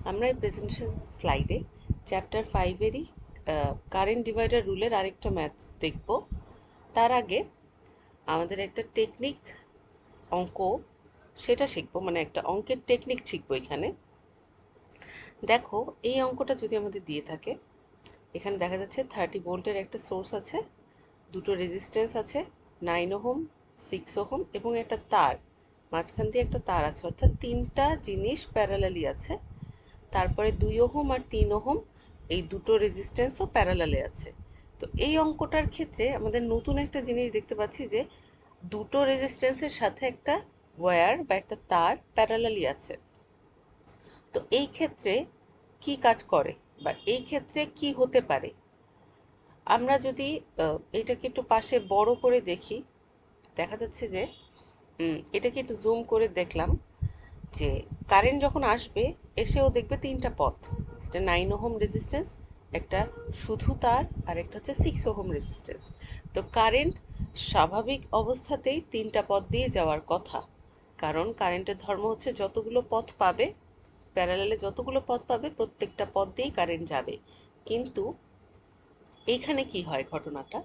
আমরা এই প্রেজেন্টেশন স্লাইডে চ্যাপ্টার 5-এরই কারেন্ট ডিভাইডার রুলের আরেকটা ম্যাথ দেখব। তার আগে আমাদের একটা টেকনিক অঙ্ক সেটা শিখবো, মানে একটা অঙ্কের টেকনিক শিখবো। এখানে দেখো, এই অঙ্কটা যদি আমাদের দিয়ে থাকে, এখানে দেখা যাচ্ছে 30 ভোল্টের একটা সোর্স আছে, দুটো রেজিস্ট্যান্স আছে 9 ওহম, 6 ওহম এবং একটা তার, মাঝখান দিয়ে একটা তার আছে, অর্থাৎ তিনটা জিনিস প্যারালালি আছে। তারপরে 2 ওহম আর 3 ওহম এই দুটো রেজিস্ট্যান্সও প্যারালালে আছে। তো এই অঙ্কটার ক্ষেত্রে আমাদের নতুন একটা জিনিস দেখতে পাচ্ছি যে দুটো রেজিস্ট্যান্সের সাথে একটা ওয়্যার বা একটা তার প্যারালালি আছে। তো এই ক্ষেত্রে কি কাজ করে বা এই ক্ষেত্রে কি হতে পারে, আমরা যদি এটাকে একটু পাশে বড় করে দেখি, দেখা যাচ্ছে যে এটাকে একটু জুম করে দেখলাম যে কারেন্ট যখন আসবে এসেও দেখবে তিনটা পথ, একটা 9 ওহম রেজিস্ট্যান্স, একটা শুধু তার, আর একটা হচ্ছে 6 ওহম রেজিস্ট্যান্স। তো কারেন্ট স্বাভাবিক অবস্থাতেই তিনটা পথ দিয়ে যাওয়ার কথা, কারণ কারেন্টের ধর্ম হচ্ছে যতগুলো পথ পাবে, প্যারালালে যতগুলো পথ পাবে প্রত্যেকটা পথ দিয়েই কারেন্ট যাবে। কিন্তু এইখানে কি হয়, ঘটনাটা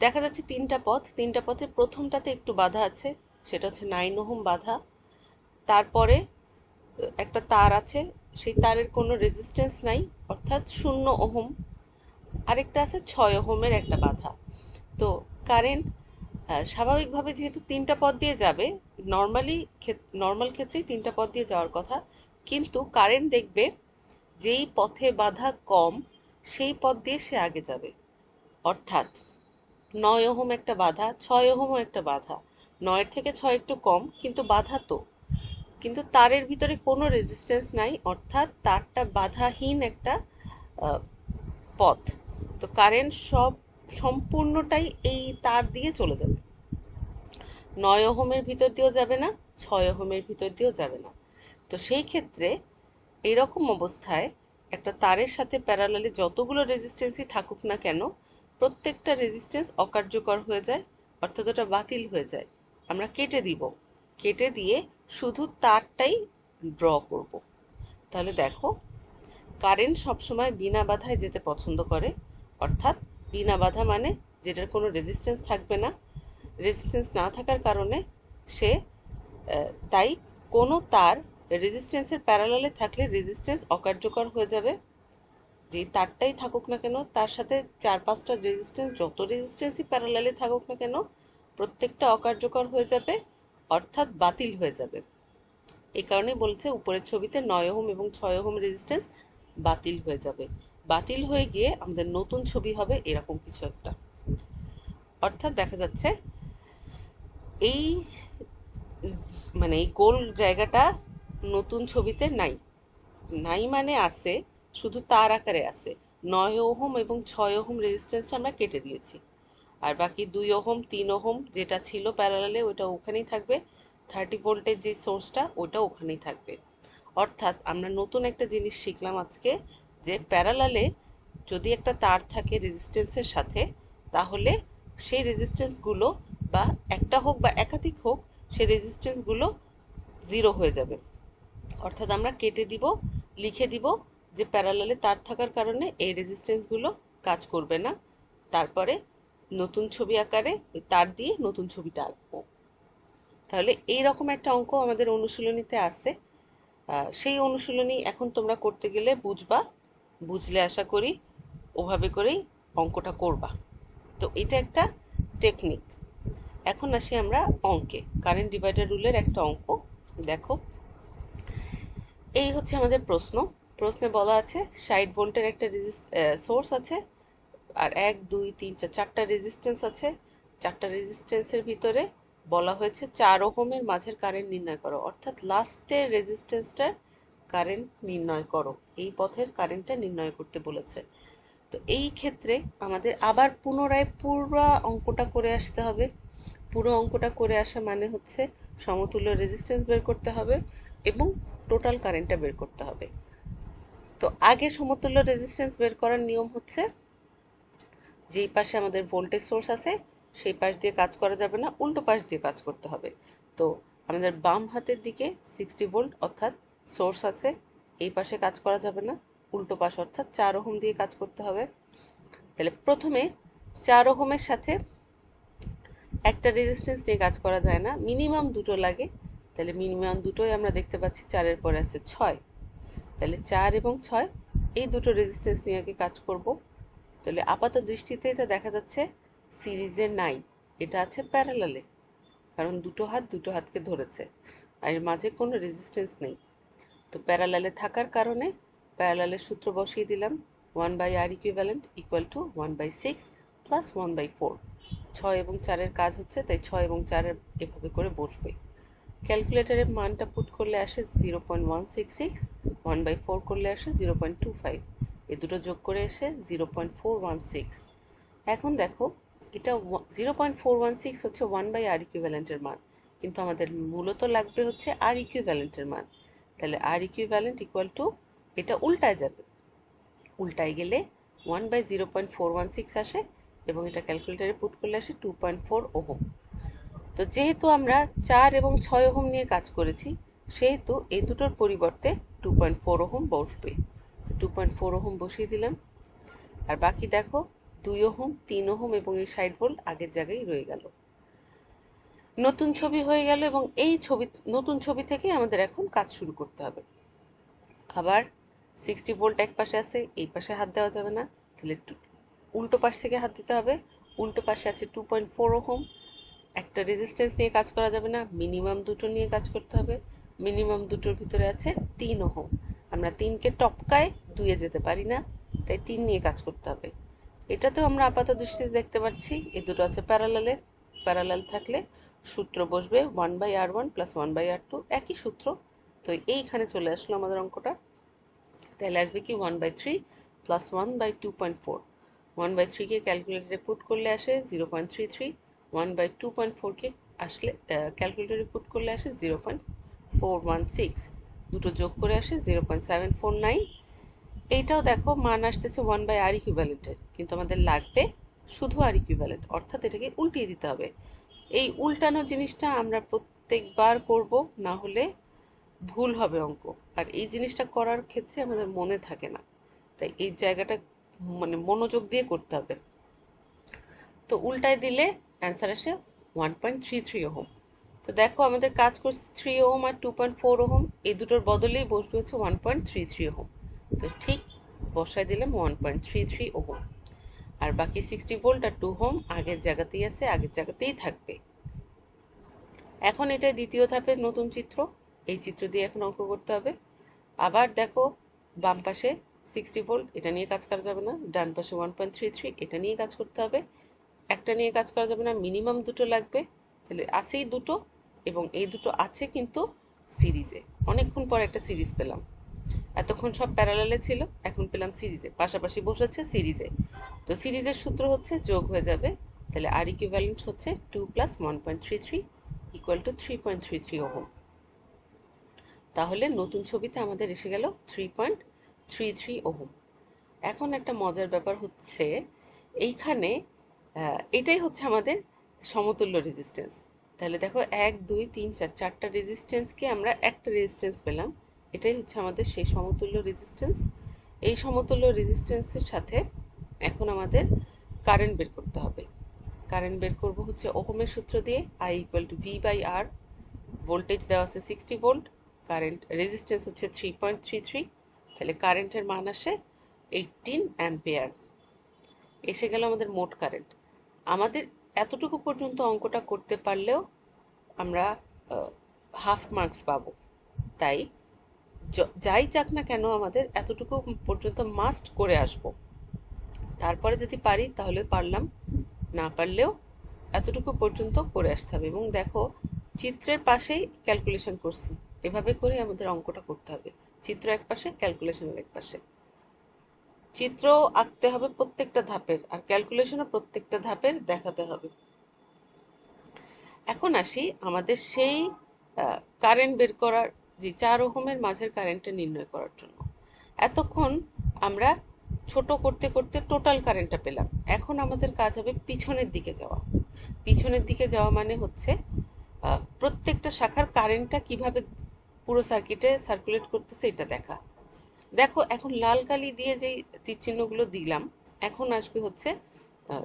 দেখা যাচ্ছে তিনটা পথের প্রথমটাতে একটু বাধা আছে, সেটা হচ্ছে 9 ওহম বাধা। তারপরে একটা তার আছে, সেই তারের কোনো রেজিস্ট্যান্স নাই, অর্থাৎ 0 ওহম। আরেকটা আছে 6 ওহমের একটা বাধা। তো কারেন্ট স্বাভাবিকভাবে যেহেতু তিনটা পথ দিয়ে যাবে, নর্মাল ক্ষেত্রেই তিনটা পথ দিয়ে যাওয়ার কথা, কিন্তু কারেন্ট দেখবে যেই পথে বাধা কম সেই পথ দিয়ে সে আগে যাবে। অর্থাৎ 9 ওহম একটা বাধা, 6 ওহমও একটা বাধা, 9-এর থেকে 6 একটু কম কিন্তু বাধা তো, কিন্তু তারের ভিতরে কোনো রেজিস্ট্যান্স নাই, অর্থাৎ তারটা বাধাহীন একটা আহ, পথ। তো কারেন্ট সম্পূর্ণটাই এই তার দিয়ে চলে যাবে, 9 ওহমের ভিতর দিয়েও যাবে না, 6 ওহমের ভিতর দিয়েও যাবে না। তো সেই ক্ষেত্রে এইরকম অবস্থায় একটা তারের সাথে প্যারালালি যতগুলো রেজিস্ট্যান্সই থাকুক না কেন, প্রত্যেকটা রেজিস্ট্যান্স অকার্যকর হয়ে যায়, অর্থাৎ ওটা বাতিল হয়ে যায়। আমরা কেটে দিব, কেটে দিয়ে শুধু তারটাই ড্র করব। তাহলে দেখো, কারেন্ট সবসময় বিনা বাধায় যেতে পছন্দ করে, অর্থাৎ বিনা বাধা মানে যেটার কোনো রেজিস্ট্যান্স থাকবে না। রেজিস্ট্যান্স না থাকার কারণে সে তাই কোনো তার রেজিস্ট্যান্সের প্যারালালে থাকলে রেজিস্ট্যান্স অকার্যকর হয়ে যাবে। যে তারটাই থাকুক না কেন, তার সাথে 4-5টা রেজিস্ট্যান্স, যত রেজিস্ট্যান্সই প্যারালালে থাকুক না কেন, প্রত্যেকটা অকার্যকর হয়ে যাবে, অর্থাৎ বাতিল হয়ে যাবে। এই কারণেই বলছে উপরের ছবিতে 9 ওহম এবং 6 ওহম রেজিস্ট্যান্স বাতিল হয়ে যাবে। বাতিল হয়ে গিয়ে আমাদের নতুন ছবি হবে এরকম কিছু একটা। অর্থাৎ দেখা যাচ্ছে এই মানে এই গোল জায়গাটা নতুন ছবিতে নাই। নাই মানে আছে, শুধু তার আকারে আছে। 9 ওহম এবং 6 ওহম রেজিস্ট্যান্সটা আমরা কেটে দিয়েছি, আর বাকি 2 ওহম 3 ওহম যেটা ছিল প্যারালালে ওটা ওখানেই থাকবে, 30 ভোল্টের যে সোর্সটা ওটা ওখানেই থাকবে। অর্থাৎ আমরা নতুন একটা জিনিস শিখলাম আজকে, যে প্যারালালে যদি একটা তার থাকে রেজিস্ট্যান্সের সাথে, তাহলে সেই রেজিস্ট্যান্সগুলো বা একটা হোক বা একাধিক হোক, সেই রেজিস্ট্যান্সগুলো জিরো হয়ে যাবে। অর্থাৎ আমরা কেটে দিব, লিখে দিব যে প্যারালালে তার থাকার কারণে এই রেজিস্ট্যান্সগুলো কাজ করবে না। তারপরে নতুন ছবি আকারে ওই তার দিয়ে নতুন ছবিটা আঁকবো। তাহলে এই রকম একটা অঙ্ক আমাদের অনুশীলনীতে আছে। সেই অনুশীলনী এখন তোমরা করতে গেলে বুঝবা, বুঝলে আশা করি ওভাবে করেই অঙ্কটা করবা। তো এটা একটা টেকনিক। এখন আসি আমরা অঙ্কে, কারেন্ট ডিভাইডার রুলের একটা অঙ্ক। দেখো, এই হচ্ছে আমাদের প্রশ্ন। প্রশ্নে বলা আছে 60 ভোল্টের একটা সোর্স আছে, আর 1 2 3 4 চারটা রেজিস্ট্যান্স আছে। চারটা রেজিস্ট্যান্সের ভিতরে বলা হয়েছে 4 ওহমের মাঝের কারেন্ট নির্ণয় করো, অর্থাৎ লাস্টের রেজিস্ট্যান্সটার কারেন্ট নির্ণয় করো, এই পথের কারেন্টটা নির্ণয় করতে বলেছে। তো এই ক্ষেত্রে আমাদের আবার পুনরায় পুরো অঙ্কটা করে আসতে হবে। পুরো অঙ্কটা করে আসা মানে হচ্ছে সমতুল্য রেজিস্ট্যান্স বের করতে হবে এবং টোটাল কারেন্টটা বের করতে হবে। তো আগে সমতুল্য রেজিস্ট্যান্স বের করার নিয়ম হচ্ছে, যেই পাশে আমাদের ভোল্টেজ সোর্স আছে সেই পাশ দিয়ে কাজ করা যাবে না, উল্টো পাশ দিয়ে কাজ করতে হবে। তো আমাদের বাম হাতের দিকে 60 ভোল্ট অর্থাৎ সোর্স আছে, এই পাশে কাজ করা যাবে না, উল্টো পাশ অর্থাৎ 4 ওহম দিয়ে কাজ করতে হবে। তাহলে প্রথমে 4 ওহমের সাথে একটা রেজিস্ট্যান্স নিয়ে কাজ করা যায় না, মিনিমাম দুটো লাগে। তাহলে মিনিমাম দুটোই আমরা দেখতে পাচ্ছি, 4-এর পরে আছে 6। তাহলে 4 এবং 6 এই দুটো রেজিস্ট্যান্স নিয়ে আগে কাজ করব। তাহলে আপাত দৃষ্টিতে এটা দেখা যাচ্ছে সিরিজে নাই, এটা আছে প্যারালালে, কারণ দুটো হাতকে ধরেছে আর এর মাঝে কোনো রেজিস্ট্যান্স নেই। তো প্যারালালে থাকার কারণে প্যারালালের সূত্র বসিয়ে দিলাম, 1/r equivalent equal to 1/6 plus 1/4। 6 এবং 4-এর কাজ হচ্ছে, তাই 6 এবং 4 এভাবে করে বসবে। ক্যালকুলেটরের মানটা পুট করলে আসে 0.166, 1/4 করলে আসে 0.25, এ দুটো যোগ করে এসে 0.416। এখন দেখো এটা 0.416 হচ্ছে 1/r ইকুইভ্যালেন্টের মান, কিন্তু আমাদের মূলত লাগবে হচ্ছে r ইকুইভ্যালেন্টের মান। তাহলে r ইকুইভ্যালেন্ট ইকুয়াল টু, এটা উল্টায় যাবে, উল্টায় গেলে 1/0.416 আসে এবং এটা ক্যালকুলেটরে পুট করলে আসে 2.4 ওহম। তো যেহেতু আমরা 4 এবং 6 ওহম নিয়ে কাজ করেছি, সেহেতু এই দুটোর পরিবর্তে 2.4 ওহম বসবে। তো 2.4 ওহম বসিয়ে দিলাম। আর বাকি দেখো 2 ওহম, 3 ওহম এবং এই 60 ভোল্ট আগের জায়গায় রয়ে গেল। নতুন ছবি হয়ে গেল এবং এই নতুন ছবি থেকে আমাদের এখন কাজ শুরু করতে হবে। আবার 60 ভোল্ট এক পাশে আছে, এই পাশে হাত দেওয়া যাবে না, তাহলে উল্টো পাশ থেকে হাত দিতে হবে। উল্টো পাশে আছে 2.4 ওহম, একটা রেজিস্ট্যান্স নিয়ে কাজ করা যাবে না, মিনিমাম দুটো নিয়ে কাজ করতে হবে। মিনিমাম দুটোর ভিতরে আছে 3 ওহম, আমরা 3কে টপকায় 2-এ যেতে পারি না, তাই 3 নিয়ে কাজ করতে হবে। এটাতেও আমরা আপাত দৃষ্টিতে দেখতে পাচ্ছি এই দুটো আছে প্যারালালে, প্যারালাল থাকলে সূত্র বসবে 1/r1 প্লাস 1/r2, একই সূত্র। তো এইখানে চলে আসলো আমাদের অঙ্কটা। তাহলে আসবে কি 1/3 প্লাস 1/2.4। 1/3 কে ক্যালকুলেটরে পুট করলে আসে 0.33, 1/2.4 কে আসলে ক্যালকুলেটরে পুট করলে আসে 0.416, দুটো যোগ করে আসে 0.749। এইটাও দেখো মান আসতেছে 1/r ইকুইভ্যালেন্টের, কিন্তু আমাদের লাগবে শুধু r ইকুইভ্যালেন্ট, অর্থাৎ এটাকে উল্টিয়ে দিতে হবে। এই উল্টানো জিনিসটা আমরা প্রত্যেকবার করব, না হলে ভুল হবে অঙ্ক, আর এই জিনিসটা করার ক্ষেত্রে আমাদের মনে থাকে না, তাই এই জায়গাটা মানে মনোযোগ দিয়ে করতে হবে। তো উল্টায় দিলে অ্যান্সার আসে 1.33 ওহম। তো দেখো আমাদের কাজ করছে 3 ওহম আর 2.4 ওহম, এই দুটোর বদলেই বসবে হচ্ছে 1.33 ওহম। তো ঠিক বসায় দিলাম 1.33 ওহম। আর বাকি 60 ভোল্ট আর 2 ওহম আগের জায়গাতেই আছে, আগের জায়গাতেই থাকবে। এখন এটা দ্বিতীয় ধাপের নতুন চিত্র, এই চিত্র দিয়ে এখন অঙ্ক করতে হবে। আবার দেখো বাম পাশে 60 ভোল্ট, এটা নিয়ে কাজ করা যাবে না, ডান পাশে 1.33, এটা নিয়ে কাজ করতে হবে। একটা নিয়ে কাজ করা যাবে না, মিনিমাম দুটো লাগবে। তাহলে আছেই দুটো, এবং এই দুটো আছে কিন্তু সিরিজে। অনেকক্ষণ পর একটা সিরিজ পেলাম, এতক্ষণ সব প্যারালালে ছিল, এখন পেলাম সিরিজে, পাশাপাশি বসেছে সিরিজে। তো সিরিজের সূত্র হচ্ছে যোগ হয়ে যাবে, তাহলে আর ইকুইভ্যালেন্ট হচ্ছে 2 প্লাস 1.33 ইকুয়াল টু 3.33 ওহম। তাহলে নতুন ছবিতে আমাদের এসে গেল 3.33 ওহম। এখন একটা মজার ব্যাপার হচ্ছে এইখানে এটাই হচ্ছে আমাদের সমতুল্য রেজিস্ট্যান্স। তাহলে দেখো 1 2 3 4, চারটা রেজিস্ট্যান্সকে আমরা একটা রেজিস্ট্যান্স পেলাম, এটাই হচ্ছে আমাদের সেই সমতুল্য রেজিস্ট্যান্স। এই সমতুল্য রেজিস্ট্যান্সের সাথে এখন আমাদের কারেন্ট বের করতে হবে। কারেন্ট বের করব হচ্ছে ওহমের সূত্র দিয়ে, I equal to V/R। Voltage দেওয়া আছে 60 ভোল্ট, কারেন্ট রেজিস্ট্যান্স হচ্ছে 3.33, তাহলে কারেন্টের মান আসে 18 অ্যাম্পিয়ার। এসে গেল আমাদের মোট কারেন্ট। আমাদের এতটুকু পর্যন্ত অঙ্কটা করতে পারলেও আমরা হাফ মার্কস পাবো, তাই যাই যাক না কেন আমাদের এতটুকু পর্যন্ত মাস্ট করে আসব। তারপরে যদি পারি তাহলে পারলাম, না পারলেও এতটুকু পর্যন্ত করে আসতে হবে। এবং দেখো চিত্রের পাশেই ক্যালকুলেশন করছি, এভাবে করে আমাদের অঙ্কটা করতে হবে, চিত্র এক পাশে ক্যালকুলেশনের এক পাশে। চিত্র আঁকতে হবে প্রত্যেকটা ধাপের, আর ক্যালকুলেশনও প্রত্যেকটা ধাপের দেখাতে হবে। এখন আসি আমাদের সেই কারেন্ট বের করার, যে 4 ওহমের মাঝের কারেন্টটা নির্ণয় করার জন্য। এতক্ষণ আমরা ছোট করতে করতে টোটাল কারেন্টটা পেলাম, এখন আমাদের কাজ হবে পিছনের দিকে যাওয়া। পিছনের দিকে যাওয়া মানে হচ্ছে প্রত্যেকটা শাখার কারেন্টটা কিভাবে পুরো সার্কিটে সার্কুলেট করতেছে এটা দেখা। দেখো এখন লাল কালি দিয়ে যেই তীর চিহ্নগুলো দিলাম, এখন আসবে হচ্ছে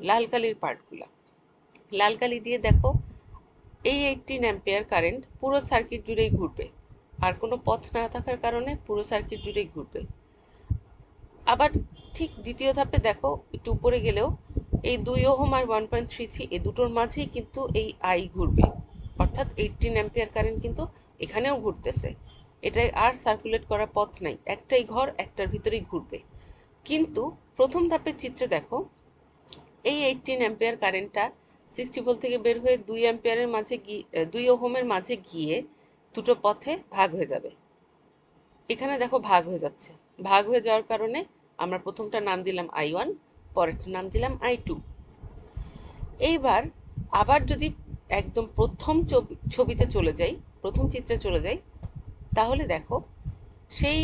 লাল কালির পার্টগুলো। লাল কালি দিয়ে দেখো এই 18 অ্যাম্পিয়ার কারেন্ট পুরো সার্কিট জুড়েই ঘুরবে, আর কোনো পথ না থাকার কারণে পুরো সার্কিট জুড়েই ঘুরবে। আবার ঠিক দ্বিতীয় ধাপে দেখো একটু উপরে গেলেও এই 2 ওহম আর 1.33 এই দুটোর মাঝেই কিন্তু এই আই ঘুরবে, অর্থাৎ 18 অ্যাম্পিয়ার কারেন্ট কিন্তু এখানেও ঘুরতেছে। এটাই আর সার্কুলেট করার পথ নাই, একটাই ঘর, একটার ভিতরেই ঘুরবে। কিন্তু প্রথম ধাপের চিত্রে দেখো এই 18 অ্যাম্পিয়ার কারেন্টটা 60 ভোল্ট থেকে বের হয়ে 2 অ্যাম্পিয়ারের মাঝে গিয়ে 2 ওহমের মাঝে গিয়ে দুটো পথে ভাগ হয়ে যাবে। এখানে দেখো ভাগ হয়ে যাচ্ছে, ভাগ হয়ে যাওয়ার কারণে আমরা প্রথমটা নাম দিলাম I1, পরেরটা নাম দিলাম I2। এইবার আবার যদি একদম প্রথম ছবিতে চলে যাই, প্রথম চিত্রে চলে যাই, তাহলে দেখো সেই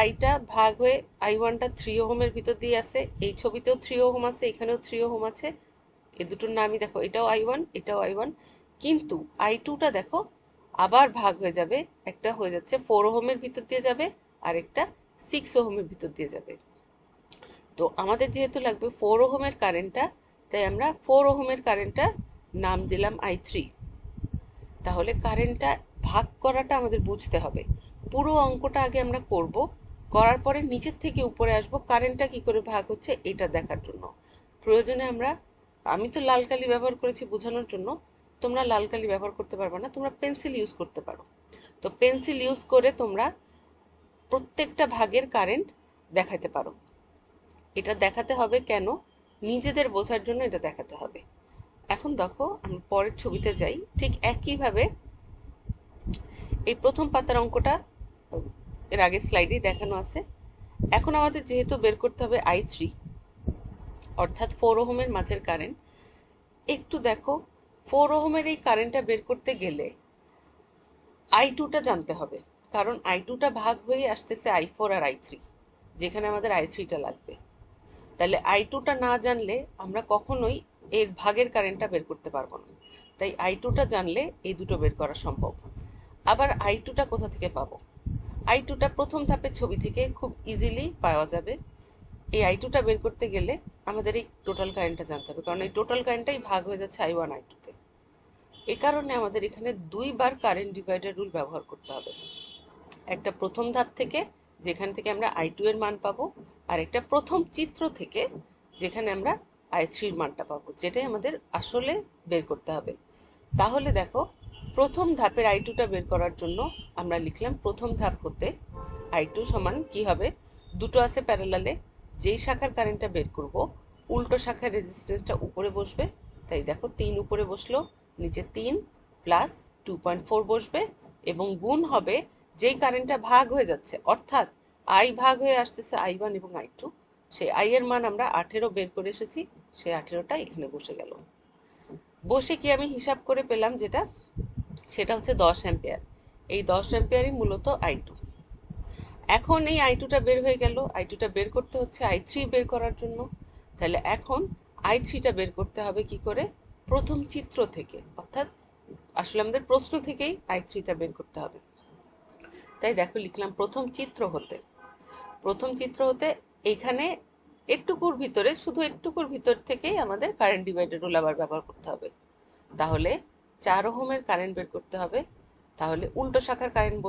আইটা ভাগ হয়ে I1টা 3 ওহমের ভিতর দিয়ে আছে, এই ছবিতেও 3 ওহম আছে, এখানেও 3 ওহম আছে, এ দুটোর নামই দেখো এটাও I1 এটাও I1। কিন্তু I2টা দেখো আবার ভাগ হয়ে যাবে, একটা হয়ে যাচ্ছে 4 ওহমের ভিতর দিয়ে যাবে আর একটা 6 ওহমের ভিতর দিয়ে যাবে। তো আমাদের যেহেতু লাগবে 4 ওহমের কারেন্টটা, তাই আমরা 4 ওহমের কারেন্টটা নাম দিলাম I3। তাহলে কারেন্টটা ভাগ করাটা আমাদের বুঝতে হবে। পুরো অঙ্কটা আগে আমরা করব, করার পরে নিচের থেকে উপরে আসব কারেন্টটা কি করে ভাগ হচ্ছে এটা দেখার জন্য। প্রয়োজনে আমি তো লাল কালি ব্যবহার করেছি বোঝানোর জন্য, তোমরা লাল কালি ব্যবহার করতে পারবে না, তোমরা পেন্সিল ইউজ করতে পারো। তো পেন্সিল ইউজ করে তোমরা প্রত্যেকটা ভাগের কারেন্ট দেখাতে পারো। এটা দেখাতে হবে কেন? নিজেদের বোঝার জন্য এটা দেখাতে হবে। এখন দেখো আমি পরের ছবিতে যাই, ঠিক একইভাবে এই প্রথম পাতার অঙ্কটা এর আগের স্লাইডেই দেখানো আছে। এখন আমাদের যেহেতু বের করতে হবে I3, অর্থাৎ 4 ওহমের মাঝের কারেন্ট। একটু দেখো 4 ওহমের এই কারেন্টটা বের করতে গেলে I2টা জানতে হবে, কারণ I2টা ভাগ হয়ে আসতেছে I4 আর I3, যেখানে আমাদের I3টা লাগবে। তাহলে I2টা না জানলে আমরা কখনোই এর ভাগের কারেন্টটা বের করতে পারবো না। তাই I2টা জানলে এই দুটো বের করা সম্ভব। আবার I2টা কোথা থেকে পাবো? I2টা প্রথম ধাপের ছবি থেকে খুব ইজিলি পাওয়া যাবে। এই I2টা বের করতে গেলে আমাদের এই টোটাল কারেন্টটা জানতে হবে, কারণ এই টোটাল কারেন্টটাই ভাগ হয়ে যাচ্ছে I1 I2তে। এ কারণে আমাদের এখানে দুইবার কারেন্ট ডিভাইডার রুল ব্যবহার করতে হবে। একটা প্রথম ধাপ থেকে, যেখান থেকে আমরা I2 এর মান পাবো, আর একটা প্রথম চিত্র থেকে, যেখানে আমরা I3 এর মানটা পাবো, যেটাই আমাদের আসলে বের করতে হবে। তাহলে দেখো প্রথম ধাপের I2টা বের করার জন্য আমরা লিখলাম প্রথম ধাপ হতে I2 সমান কি হবে, দুটো আছে প্যারালালে, যেই শাখার কারেন্টটা বের করব উল্টো শাখার রেজিস্ট্যান্সটা উপরে বসবে। তাই দেখো 3 উপরে বসলো, নিচে 3 প্লাস 2.4 বসবে, এবং গুণ হবে যেই কারেন্টটা ভাগ হয়ে যাচ্ছে, অর্থাৎ I ভাগ হয়ে আসতেছে I1 এবং I2, সেই I এর মান আমরা 18 বের করে এসেছি, সেই 18টা এখানে বসে গেল। বসে কি আমি হিসাব করে পেলাম যেটা, সেটা হচ্ছে 10 অ্যাম্পিয়ার। এই 10 অ্যাম্পিয়ারই মূলত I2। এখন এই I2টা বের হয়ে গেল, I2টা বের করতে হচ্ছে I3 বের করার জন্য। তাহলে এখন I3টা বের করতে হবে কি করে? প্রথম চিত্র থেকে, অর্থাৎ আসলে আমাদের প্রশ্ন থেকেই I3টা বের করতে হবে। তাই দেখো লিখলাম প্রথম চিত্র হতে। প্রথম চিত্র হতে এইখানে একটুকুর ভিতরে, শুধু একটুকুর ভিতর থেকেই আমাদের কারেন্ট ডিভাইডার রুল আবার ব্যবহার করতে হবে। তাহলে 4 ওহমের কারেন্ট বের করতে হবে, তাহলে উল্টো শাখার কারেন্ট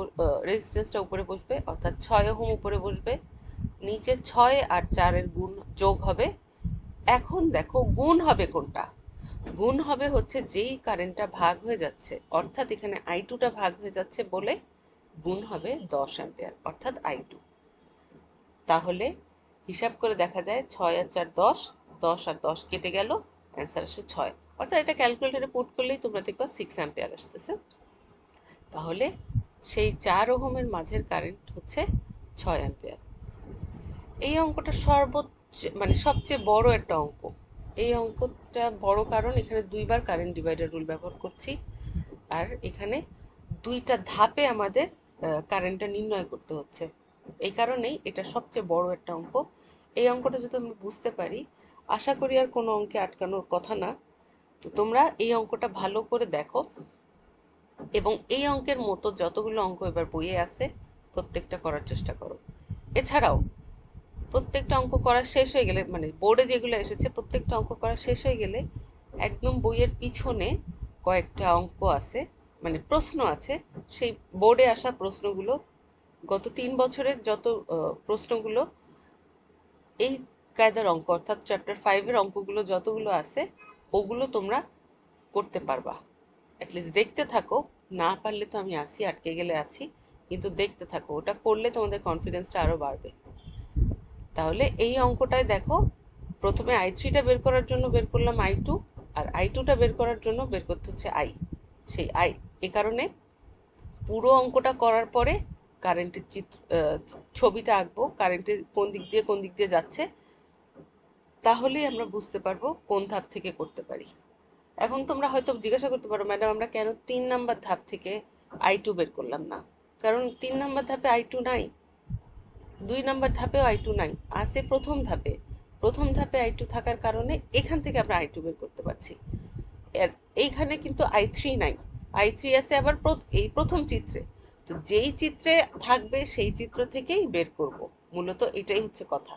রেজিস্ট্যান্সটা উপরে বসবে, অর্থাৎ 6 ওহম উপরে বসবে, নিচে 6 আর 4 এর গুণ যোগ হবে। এখন দেখো গুণ হবে কোনটা? গুণ হবে হচ্ছে যেই কারেন্টটা ভাগ হয়ে যাচ্ছে, অর্থাৎ এখানে I2টা ভাগ হয়ে যাচ্ছে বলে গুণ হবে 10 অ্যাম্পিয়ার, অর্থাৎ I2। তাহলে হিসাব করে দেখা যায় 6 আর 4 10, 10 আর 10 কেটে গেল, অ্যান্সার আসে 6। অর্থাৎ এটা ক্যালকুলেটরে পুট করলেই তোমরা দেখবা 6 অ্যাম্পিয়ার আসতেছে। তাহলে সেই 4 ওহমের মাঝের কারেন্ট হচ্ছে 6 অ্যাম্পিয়ার। এই অঙ্কটা সবচেয়ে বড় একটা অঙ্ক। এই অঙ্কটা বড় কারণ এখানে দুইবার কারেন্ট ডিভাইডার রুল ব্যবহার করছি, আর এখানে দুইটা ধাপে আমাদের কারেন্টটা নির্ণয় করতে হচ্ছে। এই কারণেই এটা সবচেয়ে বড় একটা অঙ্ক। এই অঙ্কটা যদি আমরা বুঝতে পারি, আশা করি আর কোনো অঙ্কে আটকানোর কথা না। তো তোমরা এই অঙ্কটা ভালো করে দেখো, এবং এই অঙ্কের মতো যতগুলো অঙ্ক এবার বইয়ে আছে প্রত্যেকটা করার চেষ্টা করো। এছাড়াও প্রত্যেকটা অঙ্ক করা শেষ হয়ে গেলে, মানে বোর্ডে যেগুলো এসেছে প্রত্যেকটা অঙ্ক করা শেষ হয়ে গেলে একদম বইয়ের পিছনে কয়েকটা অঙ্ক আছে, মানে প্রশ্ন আছে, সেই বোর্ডে আসা প্রশ্নগুলো গত 3 বছরের যত প্রশ্নগুলো এই কায়দার অঙ্ক অর্থাৎ চ্যাপ্টার 5-এর অঙ্কগুলো যতগুলো আছে ওগুলো তোমরা করতে পারবা। অ্যাটলিস্ট দেখতে থাকো, না পারলে তো আমি আছি, আটকে গেলে আছি, কিন্তু দেখতে থাকো, ওটা করলে তোমাদের কনফিডেন্সটা আরো বাড়বে। তাহলে এই অঙ্কটায় দেখো, প্রথমে i3টা বের করার জন্য বের করলাম i2, আর i2টা বের করার জন্য বের করতে হচ্ছে i। সেই i, এ কারণে পুরো অঙ্কটা করার পরে কারেন্টের ছবিটা আঁকবো, কারেন্টের কোন দিক দিয়ে যাচ্ছে, তাহলেই আমরা বুঝতে পারবো কোন ধাপ থেকে করতে পারি। এখন তোমরা হয়তো জিজ্ঞাসা করতে পারো, ম্যাডাম আমরা কেন 3 নাম্বার ধাপ থেকে i2 বের করলাম না? কারণ 3 নাম্বার ধাপে i2 নাই, 2 নাম্বার ধাপেও i2 নাই, আছে প্রথম ধাপে। প্রথম ধাপে i2 থাকার কারণে এখান থেকে আমরা i2 বের করতে পারছি। এর এইখানে কিন্তু i3 নাই, i3 আছে আবার এই প্রথম চিত্রে। তো যেই চিত্রে থাকবে সেই চিত্র থেকেই বের করব, মূলত এটাই হচ্ছে কথা।